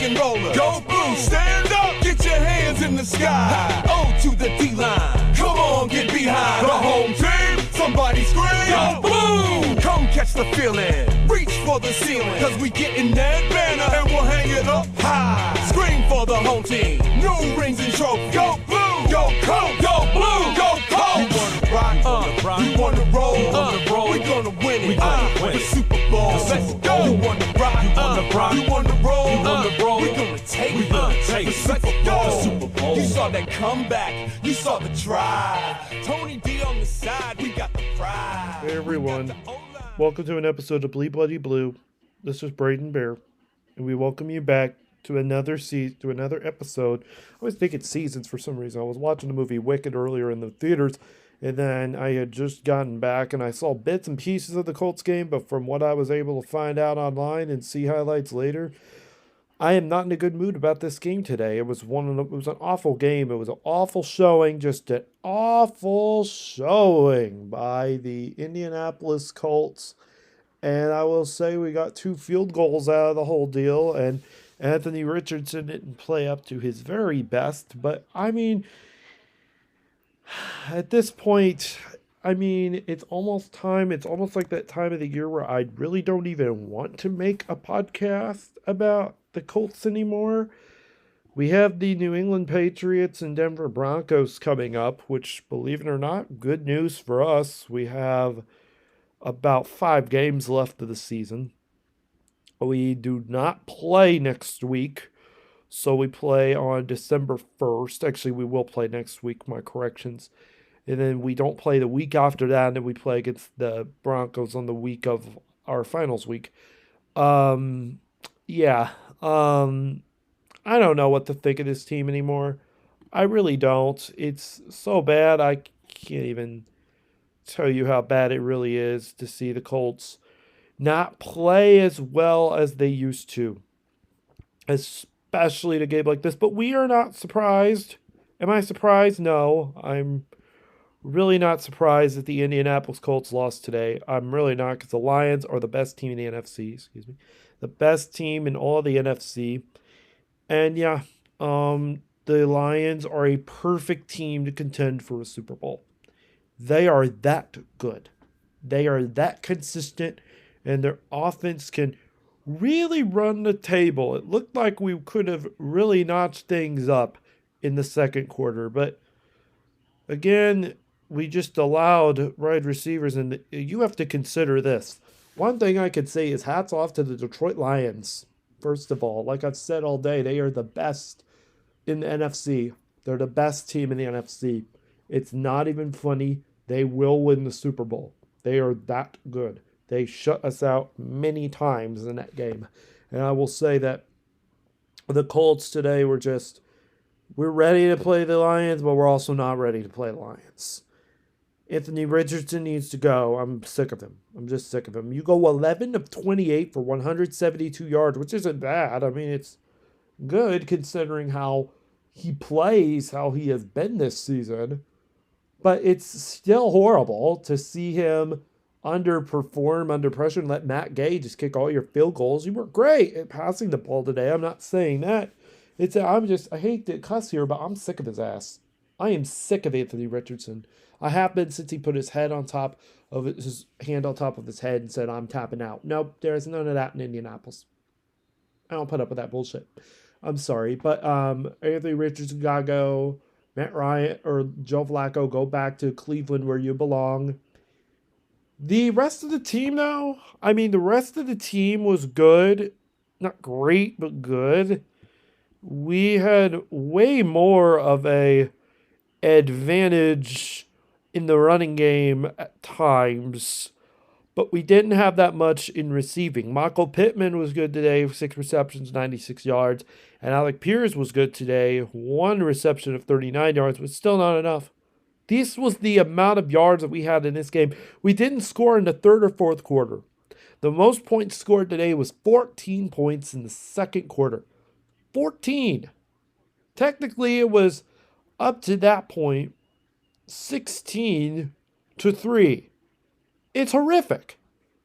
rock and roller. Go blue, stand up, get your hands in the sky. O to the D-line, come on, get behind. The home team, somebody scream. Go blue, come catch the feeling. Reach for the ceiling, cause we getting that banner and we'll hang it up high. Scream for the home team, new rings and trophies. Go blue, go Colts, go blue, go Colts. You wanna rock, you wanna roll, we gonna win it, the Super Bowl. Let's go. You wanna rock, you wanna roll, we gonna take it, the Super Bowl. You saw that comeback, you saw the drive. Tony D on the side, we got the pride. Hey everyone, welcome to an episode of Bleed Bloody Blue. This is Braydyn Bear, and we welcome you back to another episode. I always think it's seasons for some reason. I was watching the movie Wicked earlier in the theaters, and then I had just gotten back and I saw bits and pieces of the Colts game, but from what I was able to find out online and see highlights later, I am not in a good mood about this game today. It was an awful game. It was an awful showing, just an awful showing by the Indianapolis Colts. And I will say we got 2 field goals out of the whole deal, and Anthony Richardson didn't play up to his very best. But, I mean, at this point, I mean, it's almost time. It's almost like that time of the year where I really don't even want to make a podcast about the Colts anymore. We have the New England Patriots and Denver Broncos coming up, which, believe it or not, good news for us. We have about 5 games left of the season. We do not play next week, so we play on December 1st. Actually, we will play next week, my corrections. And then we don't play the week after that, and then we play against the Broncos on the week of our finals week. I don't know what to think of this team anymore. I really don't. It's so bad, I can't even tell you how bad it really is to see the Colts not play as well as they used to, especially in a game like this. But we are not surprised. Am I surprised? No, I'm really not surprised that the Indianapolis Colts lost today. I'm really not, because the Lions are the best team in the NFC. The best team in all of the NFC. And yeah, the Lions are a perfect team to contend for a Super Bowl. They are that good. They are that consistent, and their offense can really run the table. It looked like we could have really notched things up in the second quarter, but again, we just allowed wide receivers, and you have to consider this. One thing I could say is hats off to the Detroit Lions. First of all, like I've said all day, they are the best in the NFC. They're the best team in the NFC. It's not even funny. They will win the Super Bowl. They are that good. They shut us out many times in that game. And I will say that the Colts today we're ready to play the Lions, but we're also not ready to play the Lions. Anthony Richardson needs to go. I'm sick of him. I'm just sick of him. You go 11 of 28 for 172 yards, which isn't bad. I mean, it's good considering how he plays, how he has been this season. But it's still horrible to see him underperform under pressure and let Matt Gay just kick all your field goals. You were great at passing the ball today. I'm not saying that. I hate to cuss here, but I'm sick of his ass. I am sick of Anthony Richardson. I have been since he put his hand on top of his head and said, "I'm tapping out." Nope, there's none of that in Indianapolis. I don't put up with that bullshit. I'm sorry, but Anthony Richardson gotta go. Matt Ryan or Joe Flacco, go back to Cleveland where you belong. The rest of the team, though, the rest of the team was good. Not great, but good. We had way more of a advantage in the running game at times, but we didn't have that much in receiving. Michael Pittman was good today, 6 receptions, 96 yards. And Alec Pierce was good today, 1 reception of 39 yards, but still not enough. This was the amount of yards that we had in this game. We didn't score in the third or fourth quarter. The most points scored today was 14 points in the second quarter. 14. Technically, it was up to that point 16-3. It's horrific.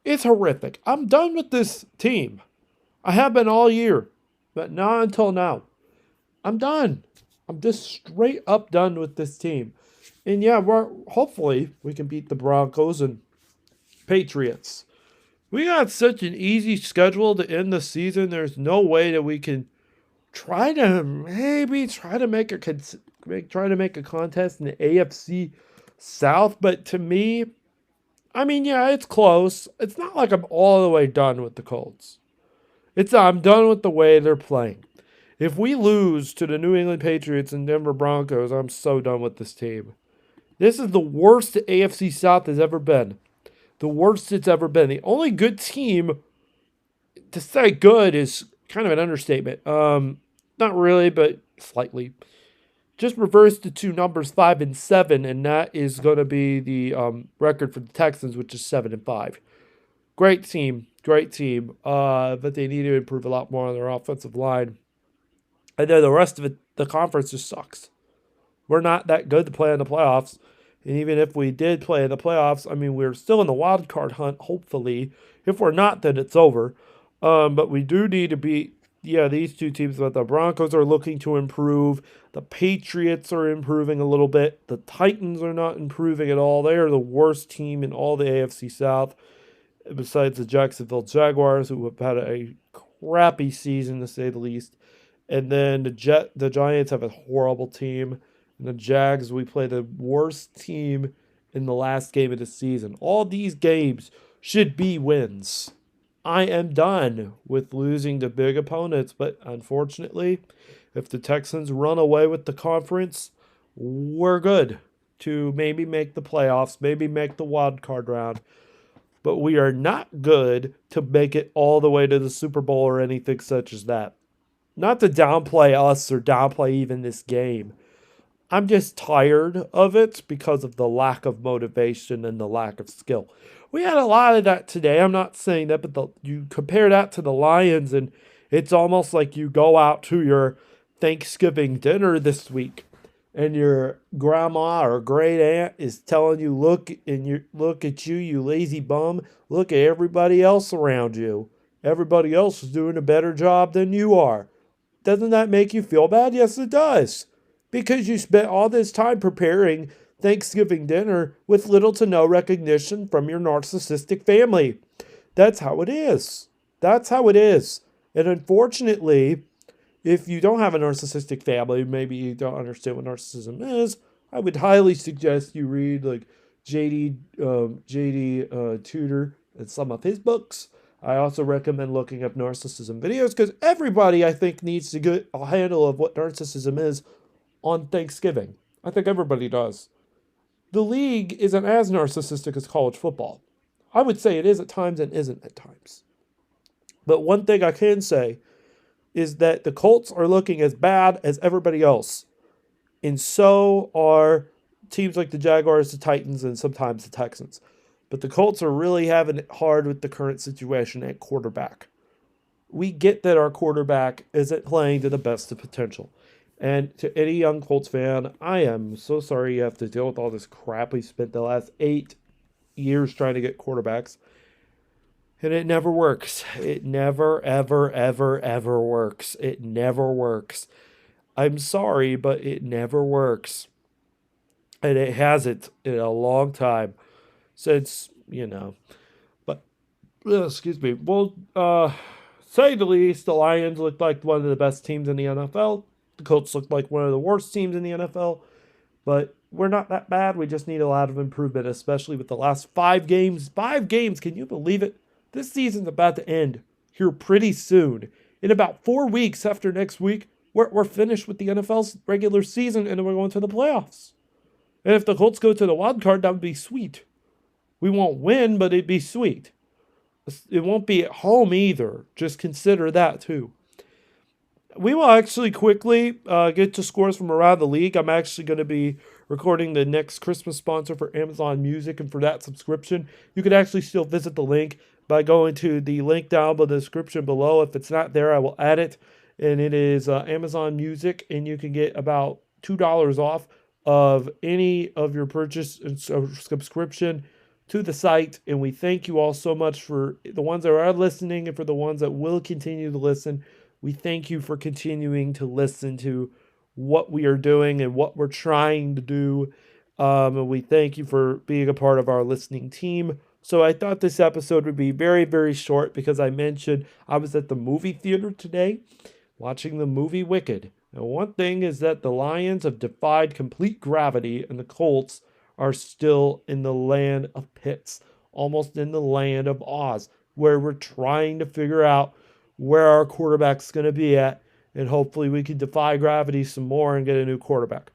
It's horrific. I'm done with this team. I have been all year. but not until now. I'm done. I'm just straight up done with this team. And yeah, hopefully we can beat the Broncos and Patriots. We got such an easy schedule to end the season. There's no way that we can try to make a contest in the AFC South. But to me, I mean, yeah, it's close. It's not like I'm all the way done with the Colts. I'm done with the way they're playing. If we lose to the New England Patriots and Denver Broncos, I'm so done with this team. This is the worst the AFC South has ever been. The worst it's ever been. The only good team, to say good is kind of an understatement. Not really, but slightly. Just reverse the two numbers 5 and 7, and that is going to be the record for the Texans, which is 7 and 5. Great team. But they need to improve a lot more on their offensive line. And then the rest of it, the conference just sucks. We're not that good to play in the playoffs. And even if we did play in the playoffs, I mean, we're still in the wild card hunt, hopefully. If we're not, then it's over. But we do need to beat, these two teams. But the Broncos are looking to improve. The Patriots are improving a little bit. The Titans are not improving at all. They are the worst team in all the AFC South, besides the Jacksonville Jaguars, who have had a crappy season, to say the least. And then the Giants have a horrible team. And the Jags, we play the worst team in the last game of the season. All these games should be wins. I am done with losing to big opponents. But unfortunately, if the Texans run away with the conference, we're good to maybe make the playoffs, maybe make the wild card round. But we are not good to make it all the way to the Super Bowl or anything such as that. Not to downplay us or downplay even this game. I'm just tired of it because of the lack of motivation and the lack of skill. We had a lot of that today. I'm not saying that, but you compare that to the Lions, and it's almost like you go out to your Thanksgiving dinner this week, and your grandma or great aunt is telling you, look at you, you lazy bum. Look at everybody else around you. Everybody else is doing a better job than you are. Doesn't that make you feel bad? Yes, it does. Because you spent all this time preparing Thanksgiving dinner with little to no recognition from your narcissistic family. That's how it is. And unfortunately, if you don't have a narcissistic family, maybe you don't understand what narcissism is, I would highly suggest you read like J.D. Tudor and some of his books. I also recommend looking up narcissism videos because everybody, I think, needs to get a handle of what narcissism is on Thanksgiving. I think everybody does. The league isn't as narcissistic as college football. I would say it is at times and isn't at times. But one thing I can say is that the Colts are looking as bad as everybody else. And so are teams like the Jaguars, the Titans, and sometimes the Texans. But the Colts are really having it hard with the current situation at quarterback. We get that our quarterback isn't playing to the best of potential. And to any young Colts fan, I am so sorry you have to deal with all this crap we spent the last 8 years trying to get quarterbacks. And it never works. It never, ever, ever, ever works. It never works. I'm sorry, but it never works. And it hasn't in a long time. Since, But, excuse me. Well, say the least, the Lions look like one of the best teams in the NFL. The Colts look like one of the worst teams in the NFL. But we're not that bad. We just need a lot of improvement, especially with the last 5 games. 5 games, can you believe it? This season's about to end here pretty soon. In about 4 weeks after next week, we're finished with the NFL's regular season and we're going to the playoffs. And if the Colts go to the wild card, that would be sweet. We won't win, but it'd be sweet. It won't be at home either. Just consider that too. We will actually quickly get to scores from around the league. I'm actually going to be recording the next Christmas sponsor for Amazon Music, and for that subscription, you can actually still visit the link by going to the link down in the description below. If it's not there, I will add it, and it is Amazon Music, and you can get about $2 off of any of your purchase and subscription to the site. And we thank you all so much for the ones that are listening and for the ones that will continue to listen. We thank you for continuing to listen to what we are doing and what we're trying to do. And we thank you for being a part of our listening team. So I thought this episode would be very, very short because I mentioned I was at the movie theater today watching the movie Wicked. And one thing is that the Lions have defied complete gravity and the Colts are still in the land of pits, almost in the land of Oz, where we're trying to figure out where our quarterback's going to be at. And hopefully we can defy gravity some more and get a new quarterback.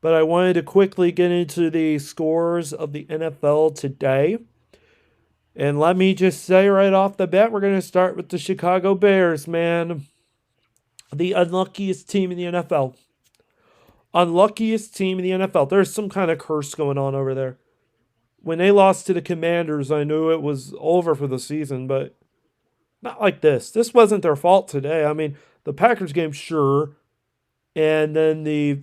But I wanted to quickly get into the scores of the NFL today. And let me just say right off the bat, we're going to start with the Chicago Bears, man. The unluckiest team in the NFL. Unluckiest team in the NFL. There's some kind of curse going on over there. When they lost to the Commanders, I knew it was over for the season, but not like this. This wasn't their fault today. I mean, the Packers game, sure. And then the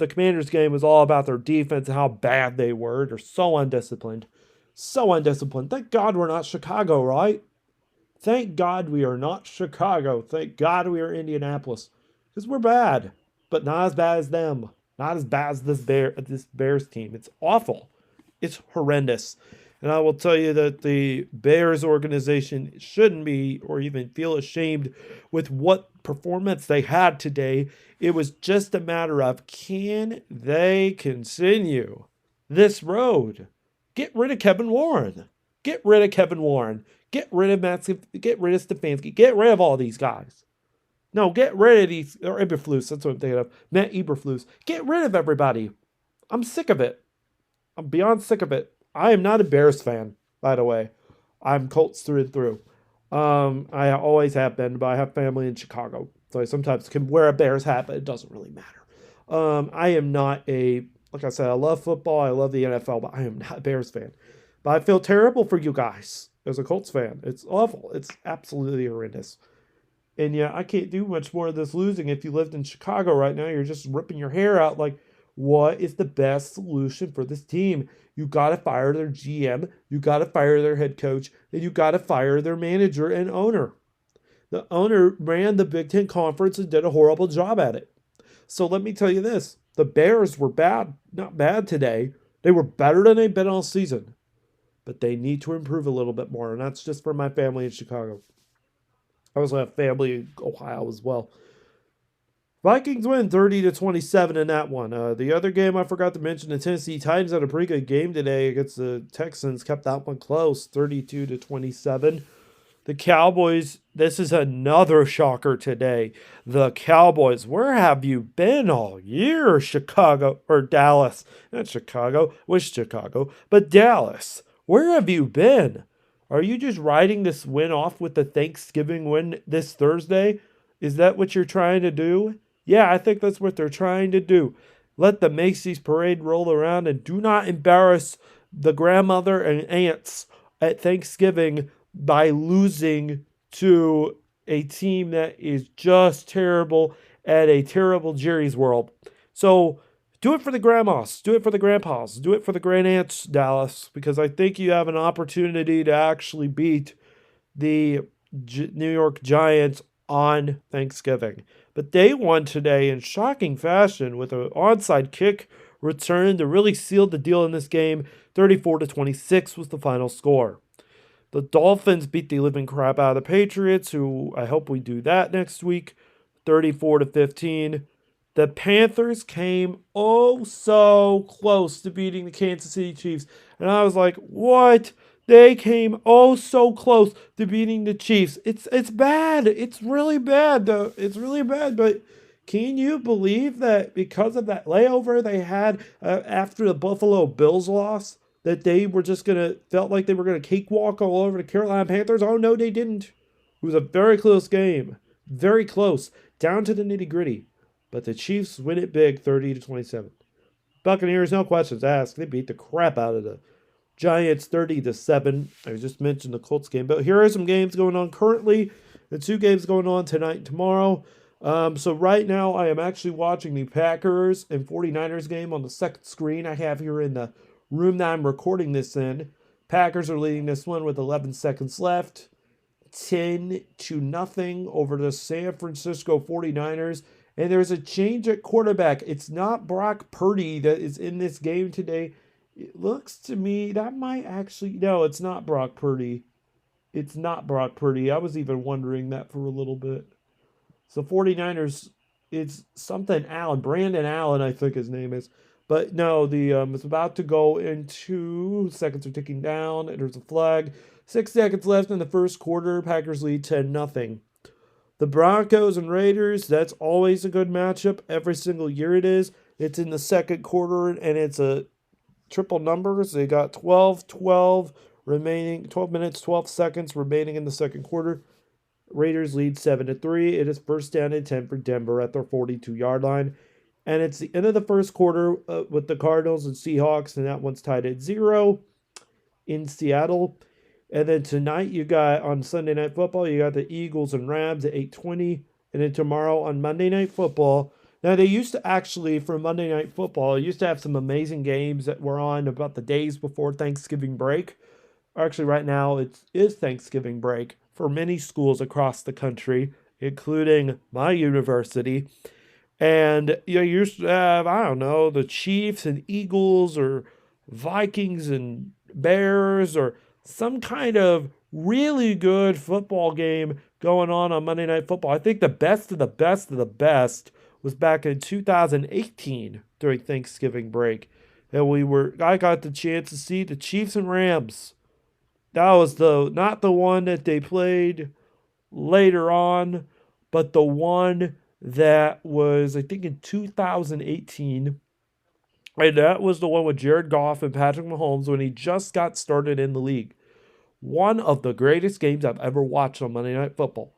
Commanders game was all about their defense and how bad they were. They're so undisciplined. So undisciplined. Thank God we're not Chicago, right? Thank God we are not Chicago. Thank God we are Indianapolis. Because we're bad. But not as bad as them. Not as bad as this Bears team. It's awful. It's horrendous. And I will tell you that the Bears organization shouldn't be or even feel ashamed with what performance they had today. It was just a matter of, can they continue this road? Get rid of Kevin Warren. Get rid of Kevin Warren. Get rid of get rid of Stefanski. Get rid of all these guys. No, get rid of these, or Eberflus, that's what I'm thinking of. Matt Eberflus. Get rid of everybody. I'm sick of it. I'm beyond sick of it. I am not a Bears fan, by the way. I'm Colts through and through. I always have been, but I have family in Chicago. So I sometimes can wear a Bears hat, but it doesn't really matter. I am not like I said, I love football. I love the NFL, but I am not a Bears fan. But I feel terrible for you guys as a Colts fan. It's awful. It's absolutely horrendous. And yeah, I can't do much more of this losing. If you lived in Chicago right now, you're just ripping your hair out like, what is the best solution for this team? You got to fire their GM. You got to fire their head coach. And you got to fire their manager and owner. The owner ran the Big Ten Conference and did a horrible job at it. So let me tell you this. The Bears were bad, not bad today. They were better than they've been all season. But they need to improve a little bit more. And that's just for my family in Chicago. I also have family in Ohio as well. Vikings win 30-27 in that one. The other game I forgot to mention, the Tennessee Titans had a pretty good game today against the Texans. Kept that one close, 32-27. The Cowboys, this is another shocker today. The Cowboys, where have you been all year, Chicago, or Dallas? Not Chicago, wish Chicago, but Dallas. Where have you been? Are you just riding this win off with the Thanksgiving win this Thursday? Is that what you're trying to do? Yeah, I think that's what they're trying to do. Let the Macy's parade roll around and do not embarrass the grandmother and aunts at Thanksgiving by losing to a team that is just terrible at a terrible Jerry's World. So do it for the grandmas. Do it for the grandpas. Do it for the grandaunts, Dallas, because I think you have an opportunity to actually beat the New York Giants on Thanksgiving. But they won today in shocking fashion with an onside kick return to really seal the deal in this game. 34-26 was the final score. The Dolphins beat the living crap out of the Patriots, who I hope we do that next week. 34-15. The Panthers came oh so close to beating the Kansas City Chiefs. And I was like, what? They came oh so close to beating the Chiefs. It's bad. It's really bad, though. It's really bad. But can you believe that because of that layover they had after the Buffalo Bills loss, that they were just felt like they were going to cakewalk all over the Carolina Panthers? Oh, no, they didn't. It was a very close game. Very close. Down to the nitty gritty. But the Chiefs win it big, 30-27. Buccaneers, no questions asked. They beat the crap out of the Giants, 30-7. I just mentioned the Colts game. But here are some games going on currently. The two games going on tonight and tomorrow. So right now I am actually watching the Packers and 49ers game on the second screen I have here in the room that I'm recording this in. Packers are leading this one with 11 seconds left. 10-0 over the San Francisco 49ers. And there's a change at quarterback. It's not Brock Purdy that is in this game today. It looks to me that might actually, no, it's not Brock Purdy. It's not Brock Purdy. I was even wondering that for a little bit. So 49ers, it's something Allen, Brandon Allen, I think his name is. But no, it's about to go into, seconds are ticking down. There's a flag. 6 seconds left in the first quarter. Packers lead 10-0. The Broncos and Raiders, that's always a good matchup. Every single year it is. It's in the second quarter, and it's a triple numbers. They got 12 remaining, 12 minutes, 12 seconds remaining in the second quarter. Raiders lead 7-3. It is first down and 10 for Denver at their 42-yard line. And it's the end of the first quarter with the Cardinals and Seahawks, and that one's tied at 0 in Seattle. And then tonight you got, on Sunday Night Football, you got the Eagles and Rams at 8:20. And then tomorrow on Monday Night Football. Now, they used to actually, for Monday Night Football, used to have some amazing games that were on about the days before Thanksgiving break. Actually, right now, it is Thanksgiving break for many schools across the country, including my university. And you used to have, I don't know, the Chiefs and Eagles or Vikings and Bears or some kind of really good football game going on Monday Night Football. I think the best of the best of the best was back in 2018 during Thanksgiving break. And I got the chance to see the Chiefs and Rams. That was not the one that they played later on, but the one that was, I think, in 2018. And that was the one with Jared Goff and Patrick Mahomes when he just got started in the league. One of the greatest games I've ever watched on Monday Night Football.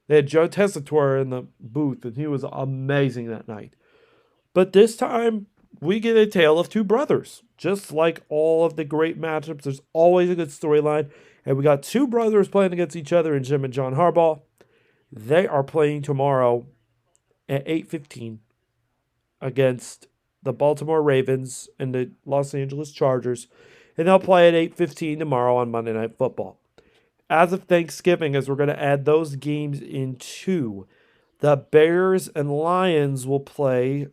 They had Joe Tessitore in the booth, and he was amazing that night. But this time, we get a tale of two brothers. Just like all of the great matchups, there's always a good storyline. And we got two brothers playing against each other in Jim and John Harbaugh. They are playing tomorrow at 8:15 against the Baltimore Ravens and the Los Angeles Chargers. And they'll play at 8:15 tomorrow on Monday Night Football. As of Thanksgiving, as we're going to add those games in too, the Bears and Lions will play,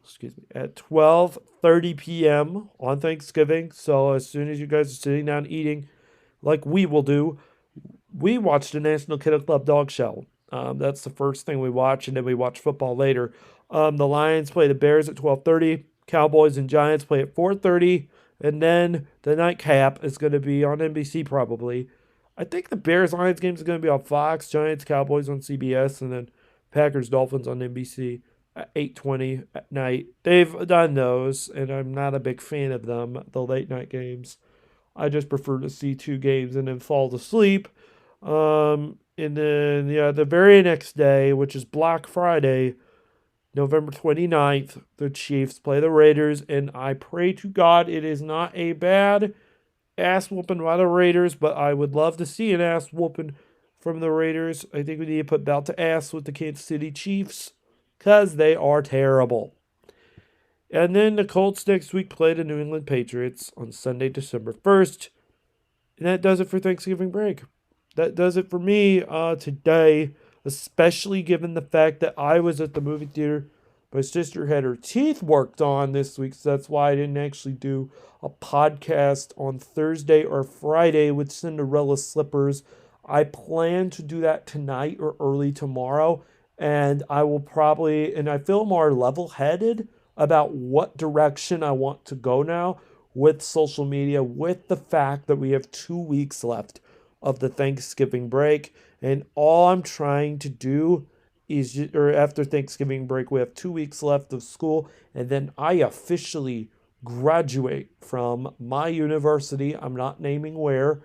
at 12:30 p.m. on Thanksgiving. So as soon as you guys are sitting down eating, like we will do, we watch the National Kennel Club Dog Show. That's the first thing we watch, and then we watch football later. The Lions play the Bears at 12:30. Cowboys and Giants play at 4:30. And then the nightcap is going to be on NBC probably. I think the Bears-Lions game is going to be on Fox, Giants, Cowboys on CBS, and then Packers-Dolphins on NBC at 8:20 at night. They've done those, and I'm not a big fan of them, the late-night games. I just prefer to see two games and then fall asleep. And then, the very next day, which is Black Friday, November 29th, the Chiefs play the Raiders, and I pray to God it is not a bad ass whooping by the Raiders, but I would love to see an ass whooping from the Raiders. I think we need to put belt to ass with the Kansas City Chiefs because they are terrible. And then the Colts next week play the New England Patriots on Sunday, December 1st. And that does it for Thanksgiving break. That does it for me today, especially given the fact that I was at the movie theater. My sister had her teeth worked on this week, so that's why I didn't actually do a podcast on Thursday or Friday with Cinderella Slippers. I plan to do that tonight or early tomorrow, and I will probably, and I feel more level-headed about what direction I want to go now with social media, with the fact that we have 2 weeks left of the Thanksgiving break, and all I'm trying to do is, or after Thanksgiving break, we have 2 weeks left of school, and then I officially graduate from my university. I'm not naming where,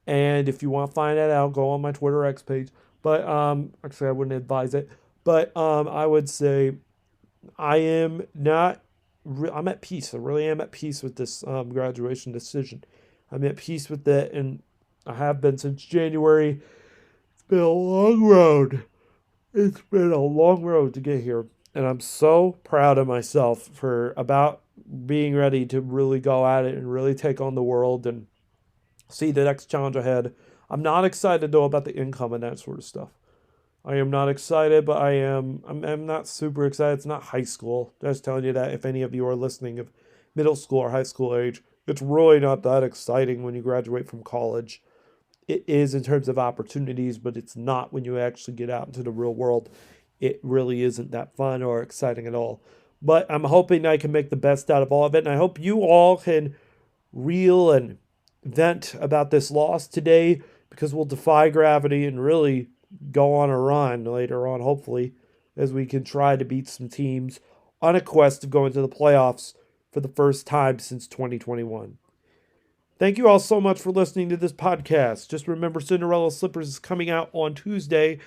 and if you want to find that out, go on my Twitter X page. But actually, I wouldn't advise it. But I would say I am not. I'm at peace. I really am at peace with this graduation decision. I'm at peace with that, and I have been since January. It's been a long road. It's been a long road to get here, and I'm so proud of myself for about being ready to really go at it and really take on the world and see the next challenge ahead. I'm not excited though about the income and that sort of stuff. I am not excited, but I'm not super excited. It's not high school. Just telling you that if any of you are listening of middle school or high school age, it's really not that exciting when you graduate from college. It is in terms of opportunities, but it's not when you actually get out into the real world. It really isn't that fun or exciting at all. But I'm hoping I can make the best out of all of it, and I hope you all can reel and vent about this loss today, because we'll defy gravity and really go on a run later on, hopefully, as we can try to beat some teams on a quest of going to the playoffs for the first time since 2021. Thank you all so much for listening to this podcast. Just remember, Cinderella Slippers is coming out on Tuesday,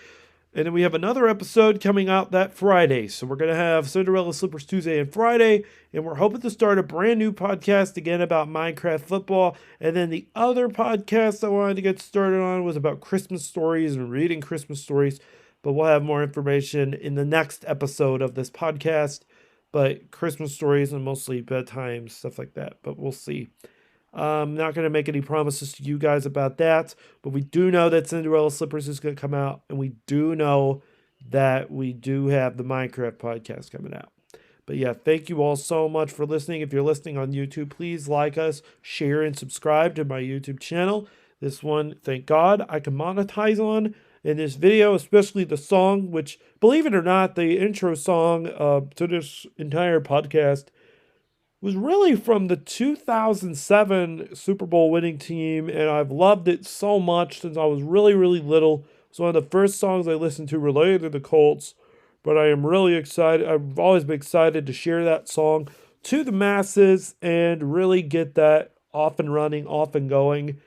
and then we have another episode coming out that Friday. So we're going to have Cinderella Slippers Tuesday and Friday, and we're hoping to start a brand new podcast again about Minecraft football. And then the other podcast I wanted to get started on was about Christmas stories and reading Christmas stories. But we'll have more information in the next episode of this podcast. But Christmas stories and mostly bedtime, stuff like that. But we'll see. I'm not going to make any promises to you guys about that, but we do know that Cinderella Slippers is going to come out, and we do know that we do have the Minecraft podcast coming out. But yeah, thank you all so much for listening. If you're listening on YouTube, please like us, share, and subscribe to my YouTube channel. This one, thank God, I can monetize on in this video, especially the song, which, believe it or not, the intro song to this entire podcast was really from the 2007 Super Bowl winning team, and I've loved it so much since I was really, really little. It's one of the first songs I listened to related to the Colts, but I am really excited. I've always been excited to share that song to the masses and really get that off and running, off and going.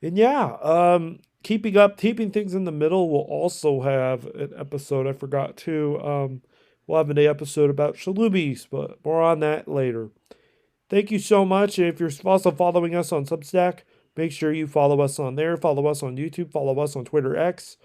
And yeah, keeping things in the middle, we'll also have an episode, I forgot to, we'll have an episode about Shalubis, but more on that later. Thank you so much. And if you're also following us on Substack, make sure you follow us on there. Follow us on YouTube. Follow us on Twitter X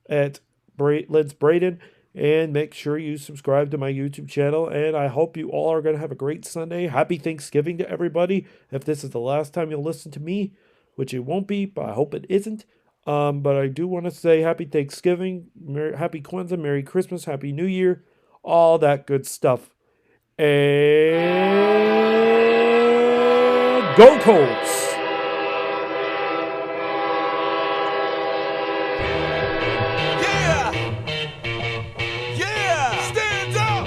at Lents Braydyn. And make sure you subscribe to my YouTube channel. And I hope you all are going to have a great Sunday. Happy Thanksgiving to everybody. If this is the last time you'll listen to me, which it won't be, but I hope it isn't. But I do want to say happy Thanksgiving, happy Kwanzaa, Merry Christmas, Happy New Year, all that good stuff. And go Colts! Yeah! Stand up!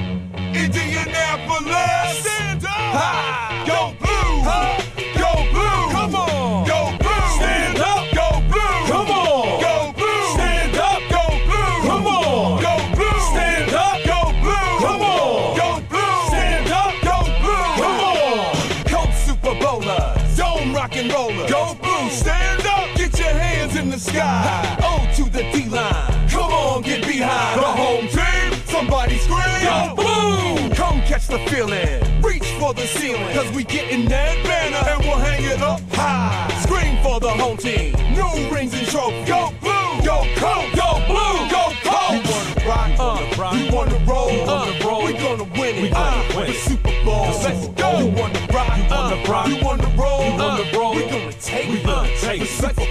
Indianapolis! Stand up! Ha! Go blue! Ha! Go blue! Come on! Go blue! Stand up! Go blue! Come on! Go blue! Stand up! Go blue! Come on! Go blue! Stand up! Go blue! Come on! Go blue! Stand up! Go blue! Come on! Colts Super Bowlers! Dome rock and roller! Go blue! Stand up! Get your hands in the sky! O to the D-line! Come on, get behind! The home team! Somebody scream! Go blue! Come catch the feeling! Reach for the ceiling! Cause we getting that banner and we'll hang it up high! Scream for the home team! New rings and trophies! Go blue! Go Colts! Go blue! Go Colts! You wanna rock? You wanna roll? We gonna win it! The Super Bowl! Let's go! You wanna rock? You wanna roll? We gonna take it! The Super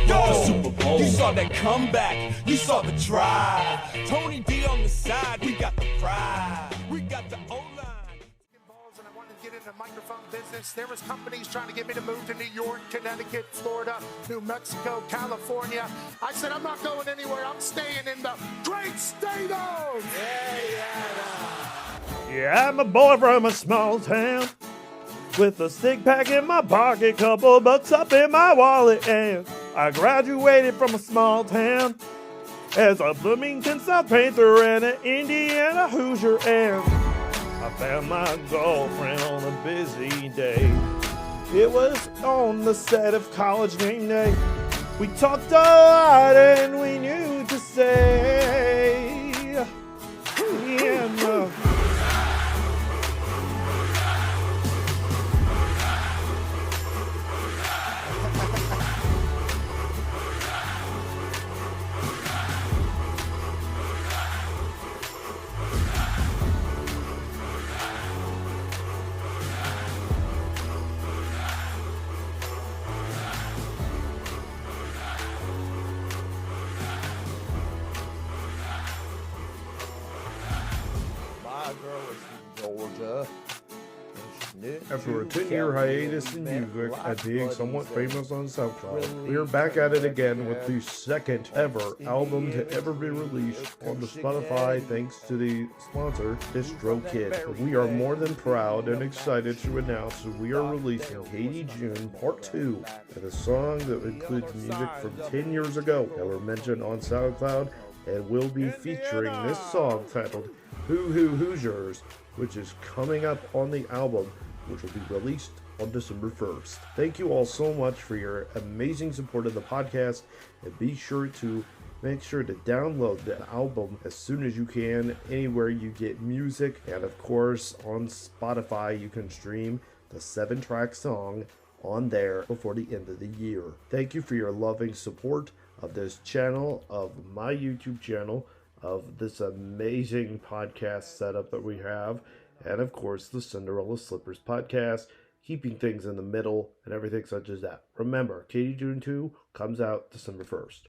Bowl! You saw that comeback! You saw the drive! Tony D on the side! We got the pride! We got the O-line! And I wanted to get into microphone business. There was companies trying to get me to move to New York, Connecticut, Florida, New Mexico, California. I said, I'm not going anywhere. I'm staying in the great state of Yeah, I'm a boy from a small town with a stick pack in my pocket, couple bucks up in my wallet, and I graduated from a small town as a Bloomington South Panther and an Indiana Hoosier, and I found my girlfriend on a busy day. It was on the set of College Game Day. We talked a lot and we knew to say, yeah, no. After a 10-year hiatus in music and being somewhat famous on SoundCloud, we are back at it again with the second ever album to ever be released on the Spotify thanks to the sponsor, DistroKid. We are more than proud and excited to announce that we are releasing Katie June Part 2, and a song that includes music from 10 years ago that were mentioned on SoundCloud, and will be featuring this song titled Hoo Hoo Hoosiers, which is coming up on the album, which will be released on December 1st. Thank you all so much for your amazing support of the podcast, and be sure to make sure to download the album as soon as you can, anywhere you get music, and of course on Spotify you can stream the 7-track song on there before the end of the year. Thank you for your loving support of this channel, of my YouTube channel, of this amazing podcast setup that we have, and of course the Cinderella Slippers podcast, keeping things in the middle and everything such as that. Remember, Katie June 2 comes out December 1st.